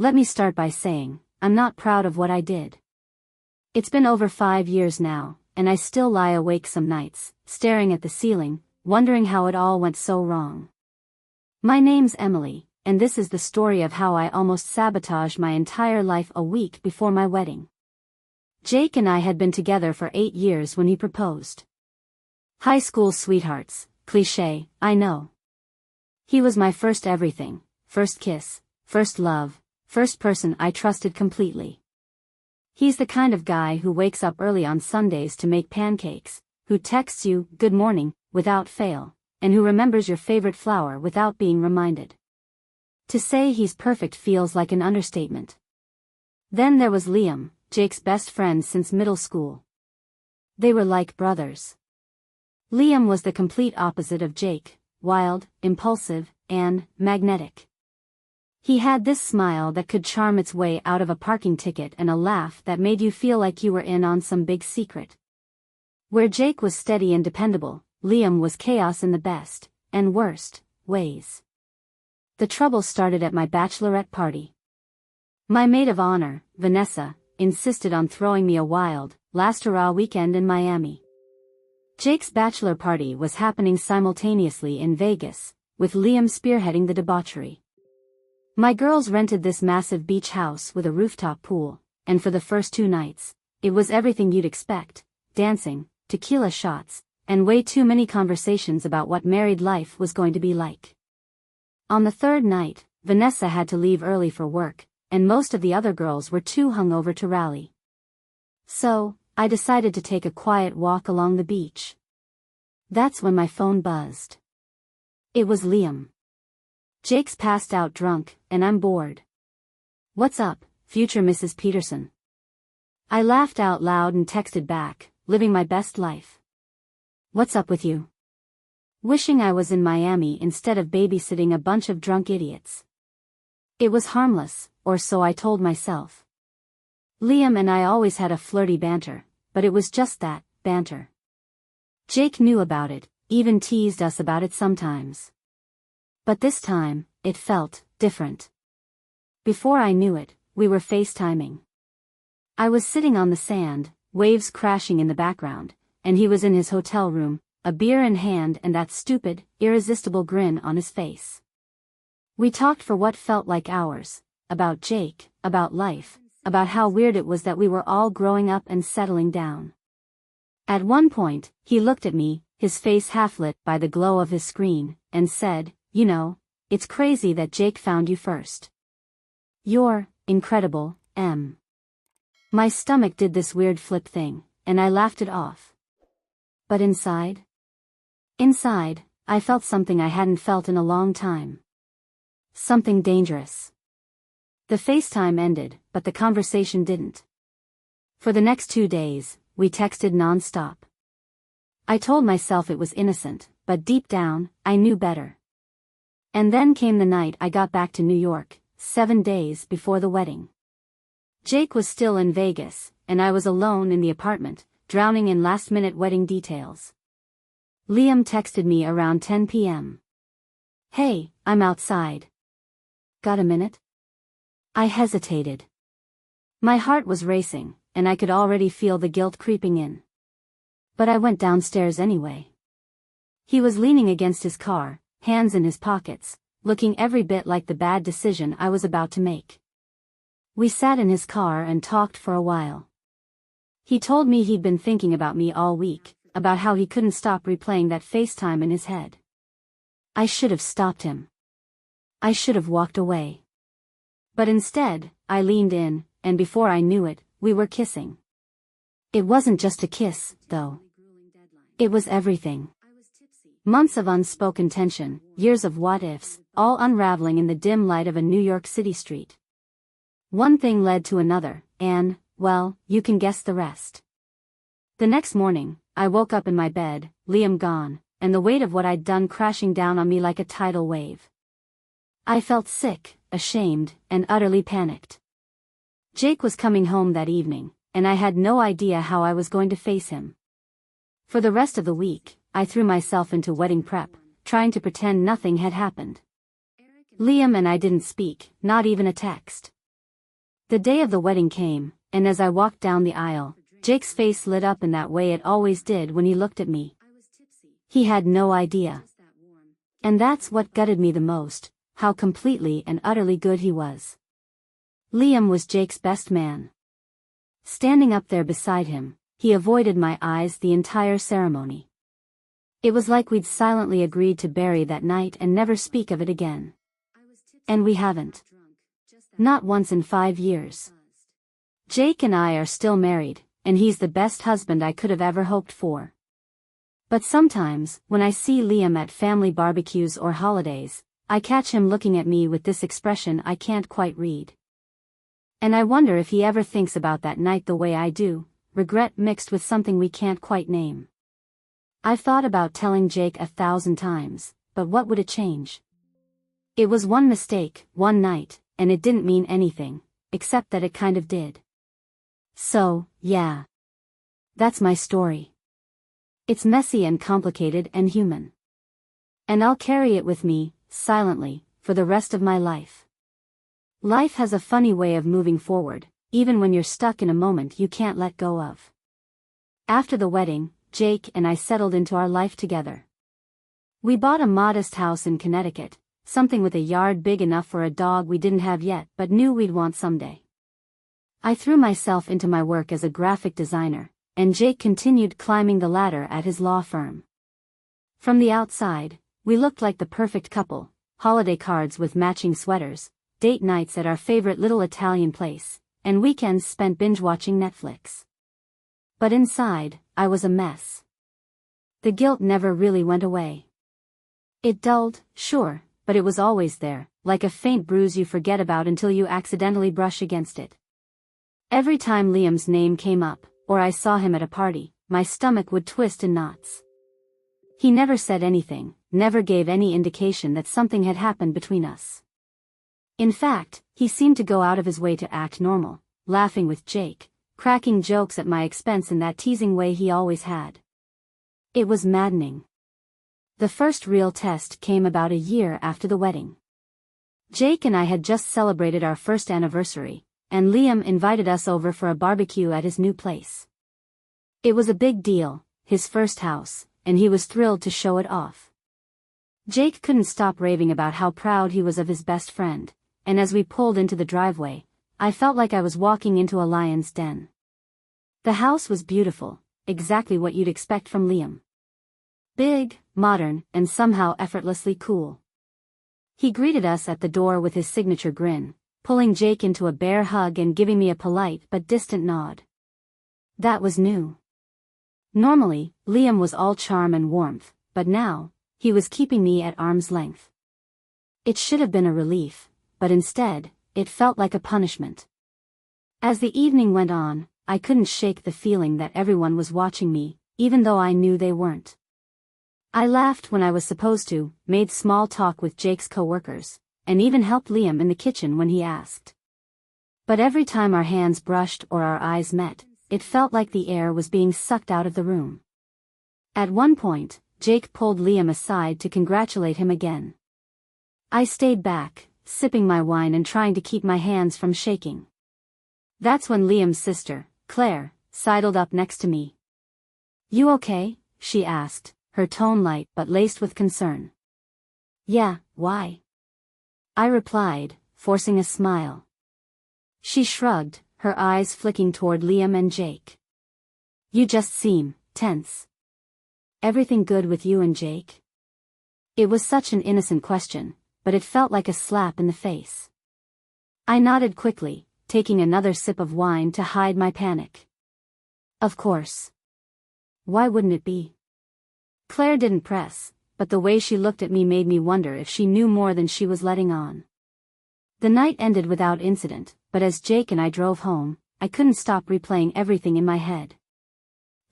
Let me start by saying, I'm not proud of what I did. It's been over 5 years now, and I still lie awake some nights, staring at the ceiling, wondering how it all went so wrong. My name's Emily, and this is the story of how I almost sabotaged my entire life a week before my wedding. Jake and I had been together for 8 years when he proposed. High school sweethearts, cliché, I know. He was my first everything, first kiss, first love, first person I trusted completely. He's the kind of guy who wakes up early on Sundays to make pancakes, who texts you, good morning, without fail, and who remembers your favorite flower without being reminded. To say he's perfect feels like an understatement. Then there was Liam, Jake's best friend since middle school. They were like brothers. Liam was the complete opposite of Jake, wild, impulsive, and magnetic. He had this smile that could charm its way out of a parking ticket and a laugh that made you feel like you were in on some big secret. Where Jake was steady and dependable, Liam was chaos in the best, and worst, ways. The trouble started at my bachelorette party. My maid of honor, Vanessa, insisted on throwing me a wild, last hurrah weekend in Miami. Jake's bachelor party was happening simultaneously in Vegas, with Liam spearheading the debauchery. My girls rented this massive beach house with a rooftop pool, and for the first 2 nights, it was everything you'd expect: dancing, tequila shots, and way too many conversations about what married life was going to be like. On the 3rd night, Vanessa had to leave early for work, and most of the other girls were too hungover to rally. So, I decided to take a quiet walk along the beach. That's when my phone buzzed. It was Liam. Jake's passed out drunk, and I'm bored. What's up, future Mrs. Peterson? I laughed out loud and texted back, living my best life. What's up with you? Wishing I was in Miami instead of babysitting a bunch of drunk idiots. It was harmless, or so I told myself. Liam and I always had a flirty banter, but it was just that, banter. Jake knew about it, even teased us about it sometimes. But this time, it felt different. Before I knew it, we were FaceTiming. I was sitting on the sand, waves crashing in the background, and he was in his hotel room, a beer in hand and that stupid, irresistible grin on his face. We talked for what felt like hours, about Jake, about life, about how weird it was that we were all growing up and settling down. At one point, he looked at me, his face half-lit by the glow of his screen, and said, "You know, it's crazy that Jake found you first. You're incredible, Em." My stomach did this weird flip thing, and I laughed it off. But inside, I felt something I hadn't felt in a long time. Something dangerous. The FaceTime ended, but the conversation didn't. For the next 2 days, we texted non-stop. I told myself it was innocent, but deep down, I knew better. And then came the night I got back to New York, 7 days before the wedding. Jake was still in Vegas, and I was alone in the apartment, drowning in last-minute wedding details. Liam texted me around 10 p.m. "Hey, I'm outside. Got a minute?" I hesitated. My heart was racing, and I could already feel the guilt creeping in. But I went downstairs anyway. He was leaning against his car, hands in his pockets, looking every bit like the bad decision I was about to make. We sat in his car and talked for a while. He told me he'd been thinking about me all week, about how he couldn't stop replaying that FaceTime in his head. I should have stopped him. I should have walked away. But instead, I leaned in, and before I knew it, we were kissing. It wasn't just a kiss, though. It was everything. Months of unspoken tension, years of what-ifs, all unraveling in the dim light of a New York City street. One thing led to another, and, well, you can guess the rest. The next morning, I woke up in my bed, Liam gone, and the weight of what I'd done crashing down on me like a tidal wave. I felt sick, ashamed, and utterly panicked. Jake was coming home that evening, and I had no idea how I was going to face him. For the rest of the week, I threw myself into wedding prep, trying to pretend nothing had happened. Liam and I didn't speak, not even a text. The day of the wedding came, and as I walked down the aisle, Jake's face lit up in that way it always did when he looked at me. He had no idea. And that's what gutted me the most, how completely and utterly good he was. Liam was Jake's best man. Standing up there beside him, he avoided my eyes the entire ceremony. It was like we'd silently agreed to bury that night and never speak of it again. And we haven't. Not once in 5 years. Jake and I are still married, and he's the best husband I could have ever hoped for. But sometimes, when I see Liam at family barbecues or holidays, I catch him looking at me with this expression I can't quite read. And I wonder if he ever thinks about that night the way I do, regret mixed with something we can't quite name. I've thought about telling Jake 1,000 times, but what would it change? It was one mistake, one night, and it didn't mean anything, except that it kind of did. So, yeah. That's my story. It's messy and complicated and human. And I'll carry it with me, silently, for the rest of my life. Life has a funny way of moving forward, even when you're stuck in a moment you can't let go of. After the wedding, Jake and I settled into our life together. We bought a modest house in Connecticut, something with a yard big enough for a dog we didn't have yet but knew we'd want someday. I threw myself into my work as a graphic designer, and Jake continued climbing the ladder at his law firm. From the outside, we looked like the perfect couple, holiday cards with matching sweaters, date nights at our favorite little Italian place, and weekends spent binge-watching Netflix. But inside, I was a mess. The guilt never really went away. It dulled, sure, but it was always there, like a faint bruise you forget about until you accidentally brush against it. Every time Liam's name came up, or I saw him at a party, my stomach would twist in knots. He never said anything, never gave any indication that something had happened between us. In fact, he seemed to go out of his way to act normal, laughing with Jake, cracking jokes at my expense in that teasing way he always had. It was maddening. The first real test came about a year after the wedding. Jake and I had just celebrated our first anniversary, and Liam invited us over for a barbecue at his new place. It was a big deal, his first house, and he was thrilled to show it off. Jake couldn't stop raving about how proud he was of his best friend, and as we pulled into the driveway, I felt like I was walking into a lion's den. The house was beautiful, exactly what you'd expect from Liam. Big, modern, and somehow effortlessly cool. He greeted us at the door with his signature grin, pulling Jake into a bear hug and giving me a polite but distant nod. That was new. Normally, Liam was all charm and warmth, but now, he was keeping me at arm's length. It should have been a relief, but instead, it felt like a punishment. As the evening went on, I couldn't shake the feeling that everyone was watching me, even though I knew they weren't. I laughed when I was supposed to, made small talk with Jake's coworkers, and even helped Liam in the kitchen when he asked. But every time our hands brushed or our eyes met, it felt like the air was being sucked out of the room. At one point, Jake pulled Liam aside to congratulate him again. I stayed back, sipping my wine and trying to keep my hands from shaking. That's when Liam's sister, Claire, sidled up next to me. "You okay?" she asked, her tone light but laced with concern. "Yeah, why?" I replied, forcing a smile. She shrugged, her eyes flicking toward Liam and Jake. "You just seem tense. Everything good with you and Jake?" It was such an innocent question, but it felt like a slap in the face. I nodded quickly, taking another sip of wine to hide my panic. "Of course. Why wouldn't it be?" Claire didn't press, but the way she looked at me made me wonder if she knew more than she was letting on. The night ended without incident, but as Jake and I drove home, I couldn't stop replaying everything in my head.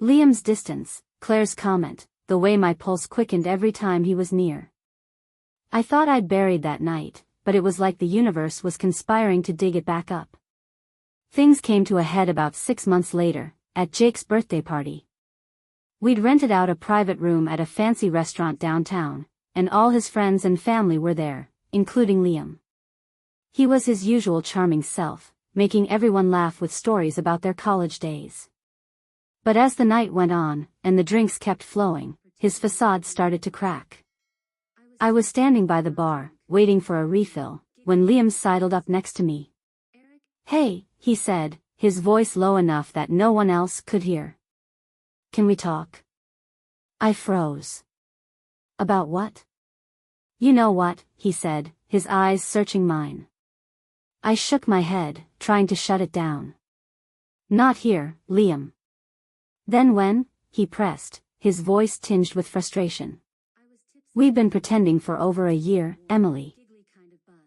Liam's distance, Claire's comment, the way my pulse quickened every time he was near. I thought I'd buried that night, but it was like the universe was conspiring to dig it back up. Things came to a head about 6 months later, at Jake's birthday party. We'd rented out a private room at a fancy restaurant downtown, and all his friends and family were there, including Liam. He was his usual charming self, making everyone laugh with stories about their college days. But as the night went on, and the drinks kept flowing, his facade started to crack. I was standing by the bar, waiting for a refill, when Liam sidled up next to me. "Hey," he said, his voice low enough that no one else could hear. "Can we talk?" I froze. "About what?" "You know what," he said, his eyes searching mine. I shook my head, trying to shut it down. "Not here, Liam." "Then when?" he pressed, his voice tinged with frustration. "We've been pretending for over a year, Emily.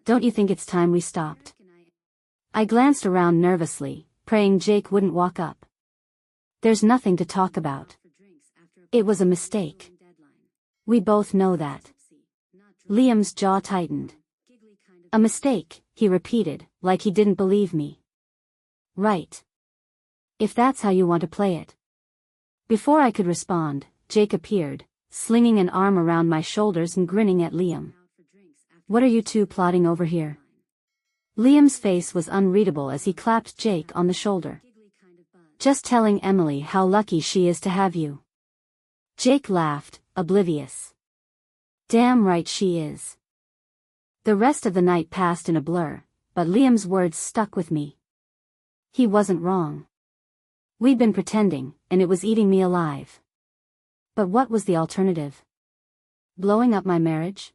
Don't you think it's time we stopped?" I glanced around nervously, praying Jake wouldn't walk up. "There's nothing to talk about. It was a mistake. We both know that." Liam's jaw tightened. "A mistake," he repeated, like he didn't believe me. "Right. If that's how you want to play it." Before I could respond, Jake appeared, slinging an arm around my shoulders and grinning at Liam. "What are you two plotting over here?" Liam's face was unreadable as he clapped Jake on the shoulder. "Just telling Emily how lucky she is to have you." Jake laughed, oblivious. "Damn right she is." The rest of the night passed in a blur, but Liam's words stuck with me. He wasn't wrong. We'd been pretending, and it was eating me alive. But what was the alternative? Blowing up my marriage?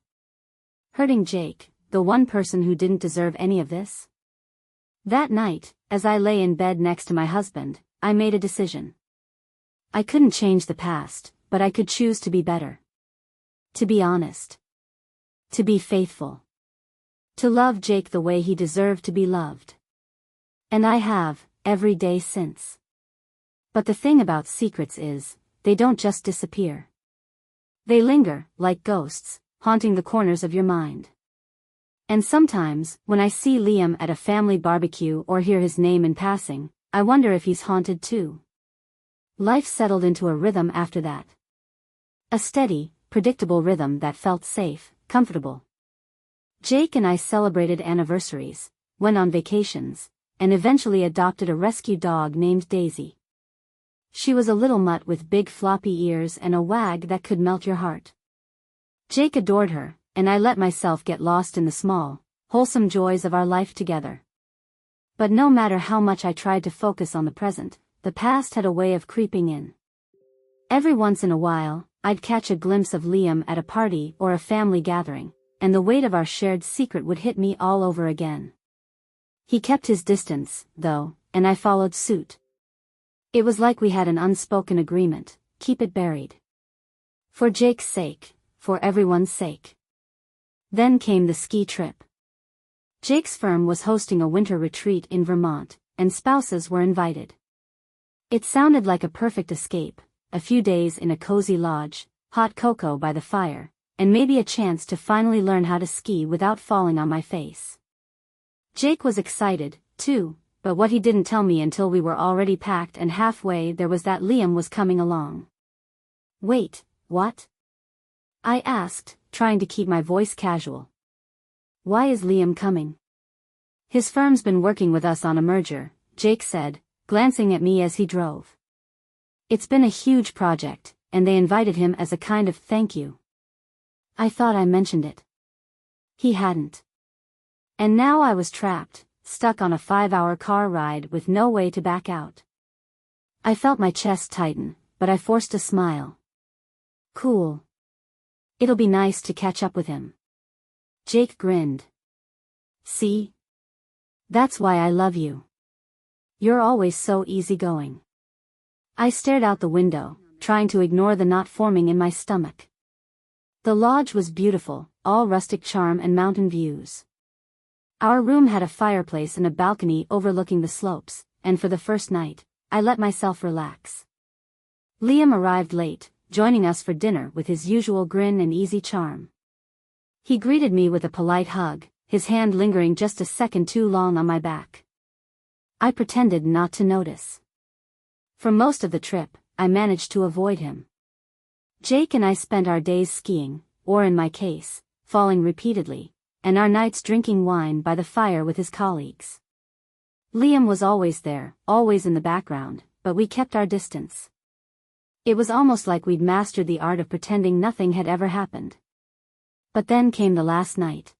Hurting Jake, the one person who didn't deserve any of this? That night, as I lay in bed next to my husband, I made a decision. I couldn't change the past, but I could choose to be better. To be honest. To be faithful. To love Jake the way he deserved to be loved. And I have, every day since. But the thing about secrets is, they don't just disappear. They linger, like ghosts, haunting the corners of your mind. And sometimes, when I see Liam at a family barbecue or hear his name in passing, I wonder if he's haunted too. Life settled into a rhythm after that. A steady, predictable rhythm that felt safe, comfortable. Jake and I celebrated anniversaries, went on vacations, and eventually adopted a rescue dog named Daisy. She was a little mutt with big floppy ears and a wag that could melt your heart. Jake adored her, and I let myself get lost in the small, wholesome joys of our life together. But no matter how much I tried to focus on the present, the past had a way of creeping in. Every once in a while, I'd catch a glimpse of Liam at a party or a family gathering, and the weight of our shared secret would hit me all over again. He kept his distance, though, and I followed suit. It was like we had an unspoken agreement: keep it buried. For Jake's sake, for everyone's sake. Then came the ski trip. Jake's firm was hosting a winter retreat in Vermont, and spouses were invited. It sounded like a perfect escape, a few days in a cozy lodge, hot cocoa by the fire, and maybe a chance to finally learn how to ski without falling on my face. Jake was excited, too, but what he didn't tell me until we were already packed and halfway there was that Liam was coming along. "Wait, what?" I asked, trying to keep my voice casual. "Why is Liam coming?" "His firm's been working with us on a merger," Jake said, glancing at me as he drove. "It's been a huge project, and they invited him as a kind of thank you." I thought I mentioned it. He hadn't. And now I was trapped, stuck on a 5-hour car ride with no way to back out. I felt my chest tighten, but I forced a smile. "Cool. It'll be nice to catch up with him." Jake grinned. "See? That's why I love you. You're always so easygoing." I stared out the window, trying to ignore the knot forming in my stomach. The lodge was beautiful, all rustic charm and mountain views. Our room had a fireplace and a balcony overlooking the slopes, and for the first night, I let myself relax. Liam arrived late, joining us for dinner with his usual grin and easy charm. He greeted me with a polite hug, his hand lingering just a second too long on my back. I pretended not to notice. For most of the trip, I managed to avoid him. Jake and I spent our days skiing, or in my case, falling repeatedly, and our nights drinking wine by the fire with his colleagues. Liam was always there, always in the background, but we kept our distance. It was almost like we'd mastered the art of pretending nothing had ever happened. But then came the last night.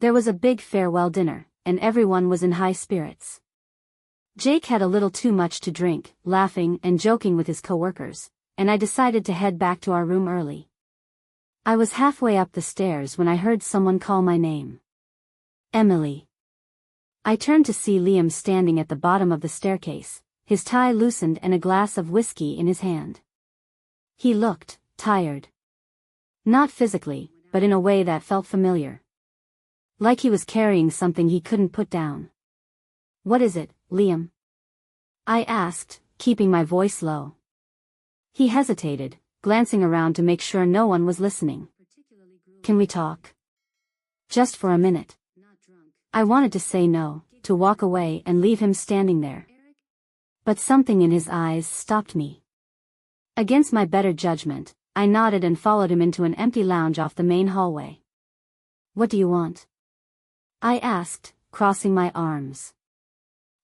There was a big farewell dinner, and everyone was in high spirits. Jake had a little too much to drink, laughing and joking with his coworkers, and I decided to head back to our room early. I was halfway up the stairs when I heard someone call my name. Emily. I turned to see Liam standing at the bottom of the staircase, his tie loosened and a glass of whiskey in his hand. He looked tired. Not physically, but in a way that felt familiar. Like he was carrying something he couldn't put down. "What is it, Liam?" I asked, keeping my voice low. He hesitated, glancing around to make sure no one was listening. "Can we talk? Just for a minute?" I wanted to say no, to walk away and leave him standing there. But something in his eyes stopped me. Against my better judgment, I nodded and followed him into an empty lounge off the main hallway. "What do you want?" I asked, crossing my arms.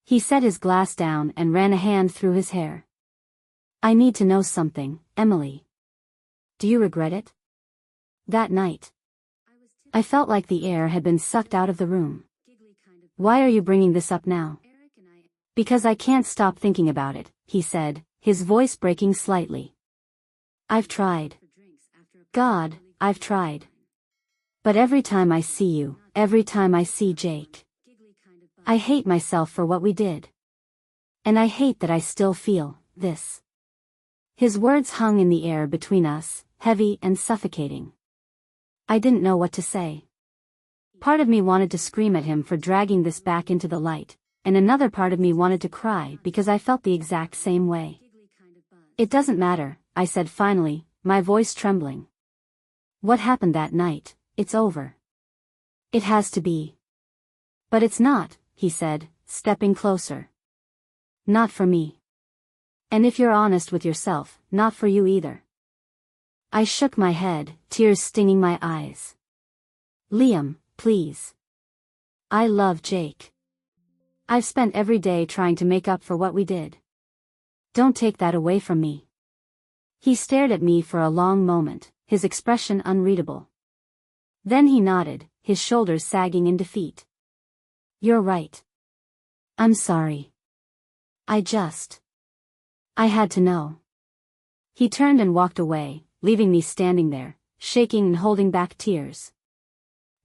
He set his glass down and ran a hand through his hair. "I need to know something, Emily. Do you regret it?" That night, I felt like the air had been sucked out of the room. "Why are you bringing this up now?" "Because I can't stop thinking about it," he said, his voice breaking slightly. "I've tried. God, I've tried. But every time I see you, every time I see Jake, I hate myself for what we did. And I hate that I still feel this." His words hung in the air between us, heavy and suffocating. I didn't know what to say. Part of me wanted to scream at him for dragging this back into the light, and another part of me wanted to cry because I felt the exact same way. "It doesn't matter," I said finally, my voice trembling. "What happened that night, it's over. It has to be." "But it's not," he said, stepping closer. "Not for me. And if you're honest with yourself, not for you either." I shook my head, tears stinging my eyes. "Liam, please. I love Jake. I've spent every day trying to make up for what we did. Don't take that away from me." He stared at me for a long moment, his expression unreadable. Then he nodded, his shoulders sagging in defeat. "You're right. I'm sorry. I had to know." He turned and walked away, leaving me standing there, shaking and holding back tears.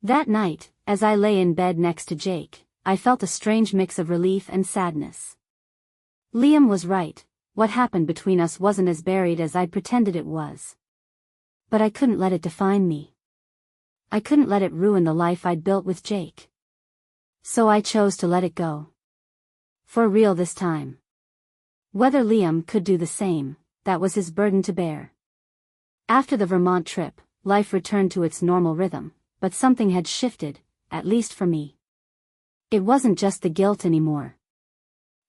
That night, as I lay in bed next to Jake, I felt a strange mix of relief and sadness. Liam was right, what happened between us wasn't as buried as I'd pretended it was. But I couldn't let it define me. I couldn't let it ruin the life I'd built with Jake. So I chose to let it go. For real this time. Whether Liam could do the same, that was his burden to bear. After the Vermont trip, life returned to its normal rhythm, but something had shifted, at least for me. It wasn't just the guilt anymore.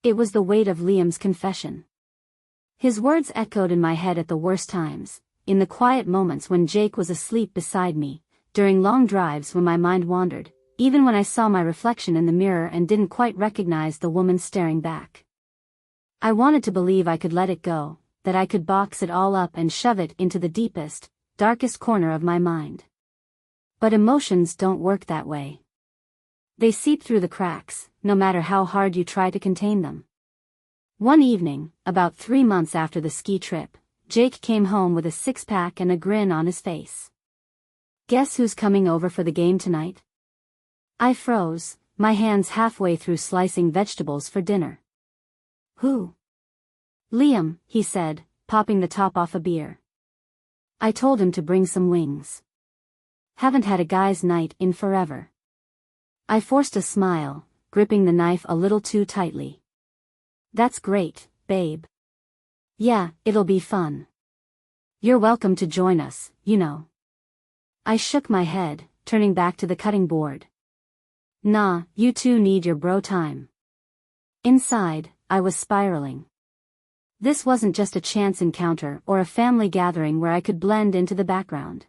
It was the weight of Liam's confession. His words echoed in my head at the worst times, in the quiet moments when Jake was asleep beside me, during long drives when my mind wandered, even when I saw my reflection in the mirror and didn't quite recognize the woman staring back. I wanted to believe I could let it go, that I could box it all up and shove it into the deepest, darkest corner of my mind. But emotions don't work that way. They seep through the cracks, no matter how hard you try to contain them. One evening, about 3 months after the ski trip, Jake came home with a six-pack and a grin on his face. "Guess who's coming over for the game tonight?" I froze, my hands halfway through slicing vegetables for dinner. "Who?" "Liam," he said, popping the top off a beer. I told him to bring some wings. Haven't had a guy's night in forever. I forced a smile, gripping the knife a little too tightly. "That's great, babe. Yeah, it'll be fun. You're welcome to join us, you know." I shook my head, turning back to the cutting board. "Nah, you two need your bro time." Inside, I was spiraling. This wasn't just a chance encounter or a family gathering where I could blend into the background.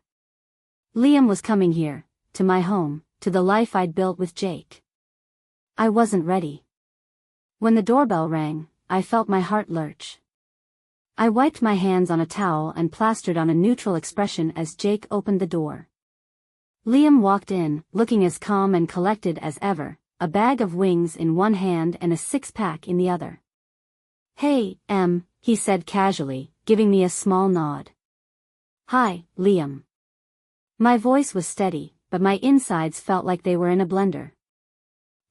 Liam was coming here, to my home, to the life I'd built with Jake. I wasn't ready. When the doorbell rang, I felt my heart lurch. I wiped my hands on a towel and plastered on a neutral expression as Jake opened the door. Liam walked in, looking as calm and collected as ever, a bag of wings in one hand and a six-pack in the other. "Hey, Em," he said casually, giving me a small nod. "Hi, Liam." My voice was steady, but my insides felt like they were in a blender.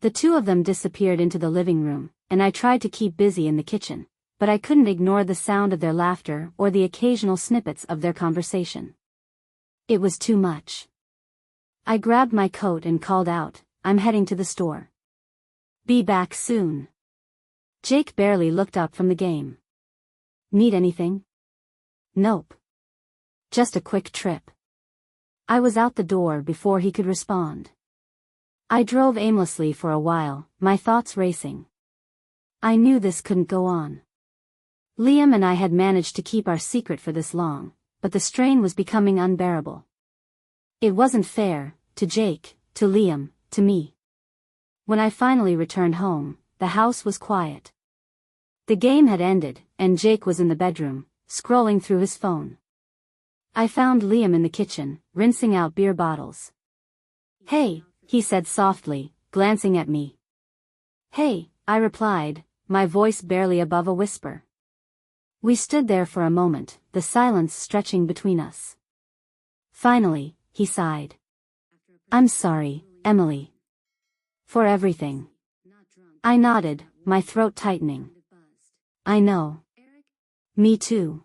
The two of them disappeared into the living room, and I tried to keep busy in the kitchen, but I couldn't ignore the sound of their laughter or the occasional snippets of their conversation. It was too much. I grabbed my coat and called out, "I'm heading to the store. Be back soon." Jake barely looked up from the game. "Need anything?" "Nope. Just a quick trip." I was out the door before he could respond. I drove aimlessly for a while, my thoughts racing. I knew this couldn't go on. Liam and I had managed to keep our secret for this long, but the strain was becoming unbearable. It wasn't fair, to Jake, to Liam, to me. When I finally returned home, the house was quiet. The game had ended, and Jake was in the bedroom, scrolling through his phone. I found Liam in the kitchen, rinsing out beer bottles. "Hey," he said softly, glancing at me. "Hey," I replied, my voice barely above a whisper. We stood there for a moment, the silence stretching between us. Finally, he sighed. "I'm sorry, Emily. For everything." I nodded, my throat tightening. "I know. Me too."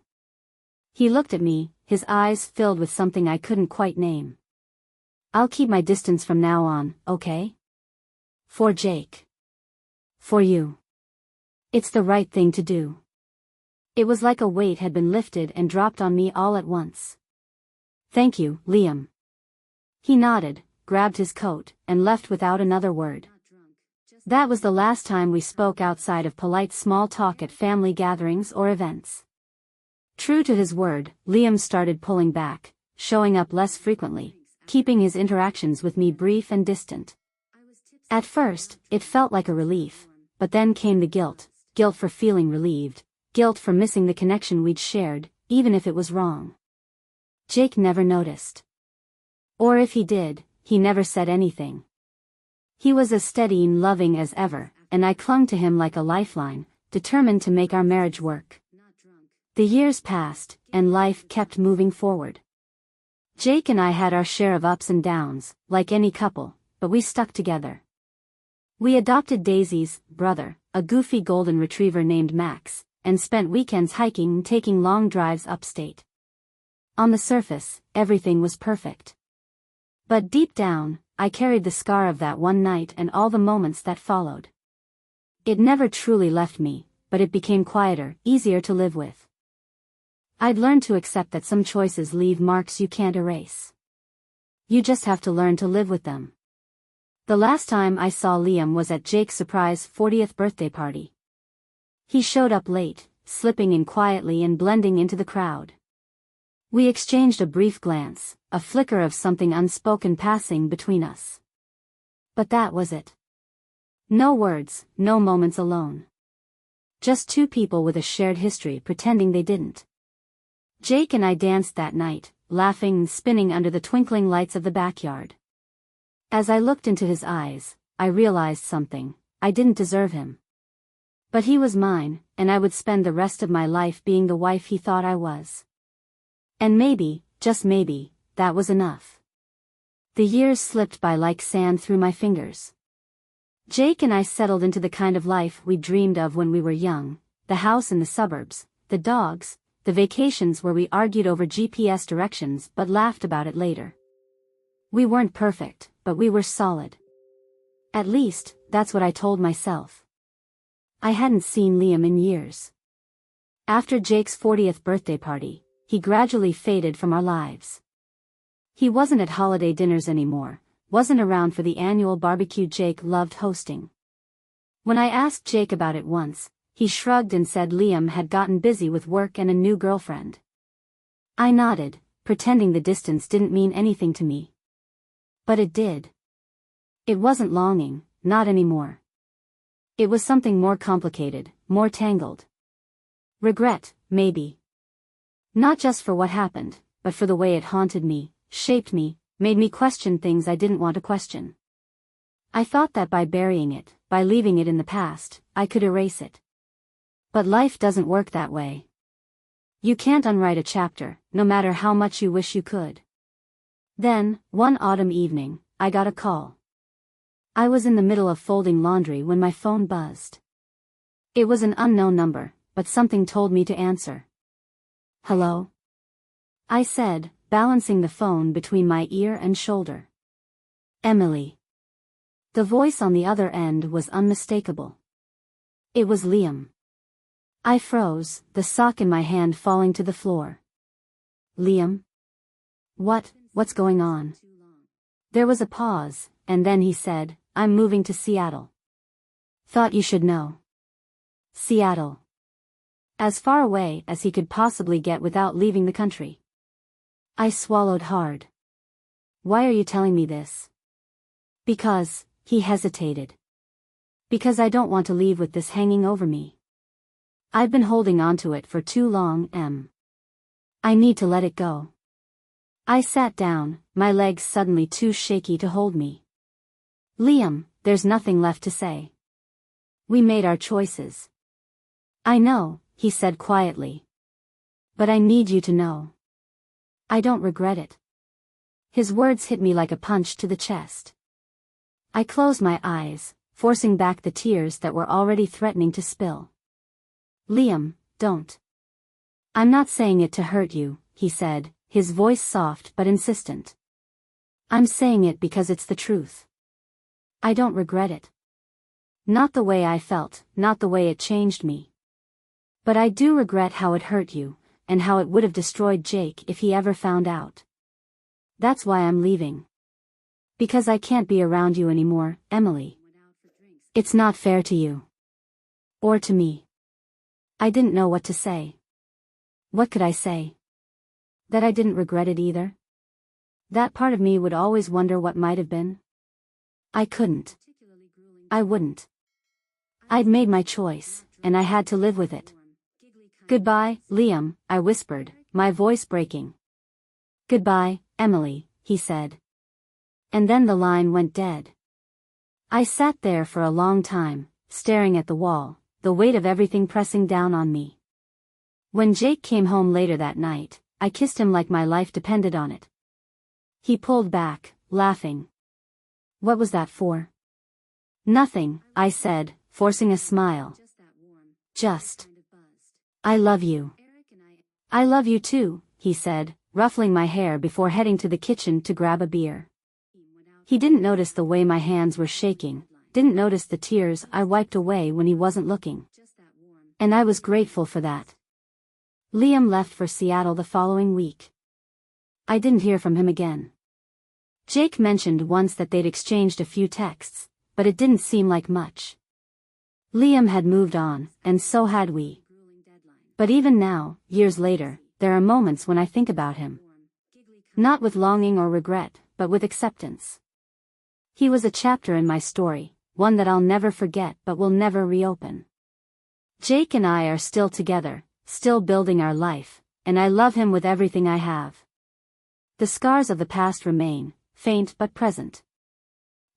He looked at me, his eyes filled with something I couldn't quite name. "I'll keep my distance from now on, okay? For Jake. For you. It's the right thing to do." It was like a weight had been lifted and dropped on me all at once. "Thank you, Liam." He nodded, grabbed his coat, and left without another word. That was the last time we spoke outside of polite small talk at family gatherings or events. True to his word, Liam started pulling back, showing up less frequently, keeping his interactions with me brief and distant. At first, it felt like a relief, but then came the guilt for feeling relieved, guilt for missing the connection we'd shared, even if it was wrong. Jake never noticed. Or if he did, he never said anything. He was as steady and loving as ever, and I clung to him like a lifeline, determined to make our marriage work. The years passed, and life kept moving forward. Jake and I had our share of ups and downs, like any couple, but we stuck together. We adopted Daisy's brother, a goofy golden retriever named Max, and spent weekends hiking and taking long drives upstate. On the surface, everything was perfect. But deep down, I carried the scar of that one night and all the moments that followed. It never truly left me, but it became quieter, easier to live with. I'd learned to accept that some choices leave marks you can't erase. You just have to learn to live with them. The last time I saw Liam was at Jake's surprise 40th birthday party. He showed up late, slipping in quietly and blending into the crowd. We exchanged a brief glance, a flicker of something unspoken passing between us. But that was it. No words, no moments alone. Just two people with a shared history pretending they didn't. Jake and I danced that night, laughing and spinning under the twinkling lights of the backyard. As I looked into his eyes, I realized something: I didn't deserve him. But he was mine, and I would spend the rest of my life being the wife he thought I was. And maybe, just maybe, that was enough. The years slipped by like sand through my fingers. Jake and I settled into the kind of life we dreamed of when we were young: the house in the suburbs, the dogs, the vacations where we argued over GPS directions but laughed about it later. We weren't perfect, but we were solid. At least, that's what I told myself. I hadn't seen Liam in years. After Jake's 40th birthday party, he gradually faded from our lives. He wasn't at holiday dinners anymore, wasn't around for the annual barbecue Jake loved hosting. When I asked Jake about it once, he shrugged and said Liam had gotten busy with work and a new girlfriend. I nodded, pretending the distance didn't mean anything to me. But it did. It wasn't longing, not anymore. It was something more complicated, more tangled. Regret, maybe. Not just for what happened, but for the way it haunted me, shaped me, made me question things I didn't want to question. I thought that by burying it, by leaving it in the past, I could erase it. But life doesn't work that way. You can't unwrite a chapter, no matter how much you wish you could. Then, one autumn evening, I got a call. I was in the middle of folding laundry when my phone buzzed. It was an unknown number, but something told me to answer. "Hello?" I said, balancing the phone between my ear and shoulder. "Emily." The voice on the other end was unmistakable. It was Liam. I froze, the sock in my hand falling to the floor. "Liam? What's going on?" There was a pause, and then he said, "I'm moving to Seattle." "Thought you should know." Seattle. As far away as he could possibly get without leaving the country. I swallowed hard. "Why are you telling me this?" "Because," he hesitated. "Because I don't want to leave with this hanging over me. I've been holding on to it for too long, Em. I need to let it go." I sat down, my legs suddenly too shaky to hold me. "Liam, there's nothing left to say. We made our choices." "I know," he said quietly. "But I need you to know. I don't regret it." His words hit me like a punch to the chest. I closed my eyes, forcing back the tears that were already threatening to spill. "Liam, don't. I'm not saying it to hurt you," he said, his voice soft but insistent. "I'm saying it because it's the truth. I don't regret it. Not the way I felt, not the way it changed me. But I do regret how it hurt you, and how it would have destroyed Jake if he ever found out. That's why I'm leaving. Because I can't be around you anymore, Emily. It's not fair to you. Or to me." I didn't know what to say. What could I say? That I didn't regret it either? That part of me would always wonder what might have been? I couldn't. I wouldn't. I'd made my choice, and I had to live with it. "Goodbye, Liam," I whispered, my voice breaking. "Goodbye, Emily," he said. And then the line went dead. I sat there for a long time, staring at the wall, the weight of everything pressing down on me. When Jake came home later that night, I kissed him like my life depended on it. He pulled back, laughing. "What was that for?" "Nothing," I said, forcing a smile. "Just. I love you." "I love you too," he said, ruffling my hair before heading to the kitchen to grab a beer. He didn't notice the way my hands were shaking, didn't notice the tears I wiped away when he wasn't looking. And I was grateful for that. Liam left for Seattle the following week. I didn't hear from him again. Jake mentioned once that they'd exchanged a few texts, but it didn't seem like much. Liam had moved on, and so had we. But even now, years later, there are moments when I think about him. Not with longing or regret, but with acceptance. He was a chapter in my story, one that I'll never forget but will never reopen. Jake and I are still together, still building our life, and I love him with everything I have. The scars of the past remain, faint but present.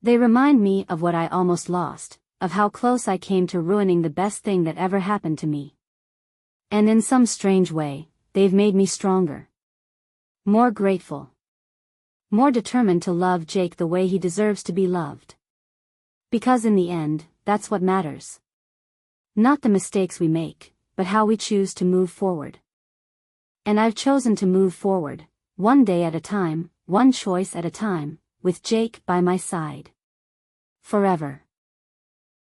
They remind me of what I almost lost, of how close I came to ruining the best thing that ever happened to me. And in some strange way, they've made me stronger. More grateful. More determined to love Jake the way he deserves to be loved. Because in the end, that's what matters. Not the mistakes we make, but how we choose to move forward. And I've chosen to move forward, one day at a time, one choice at a time, with Jake by my side. Forever.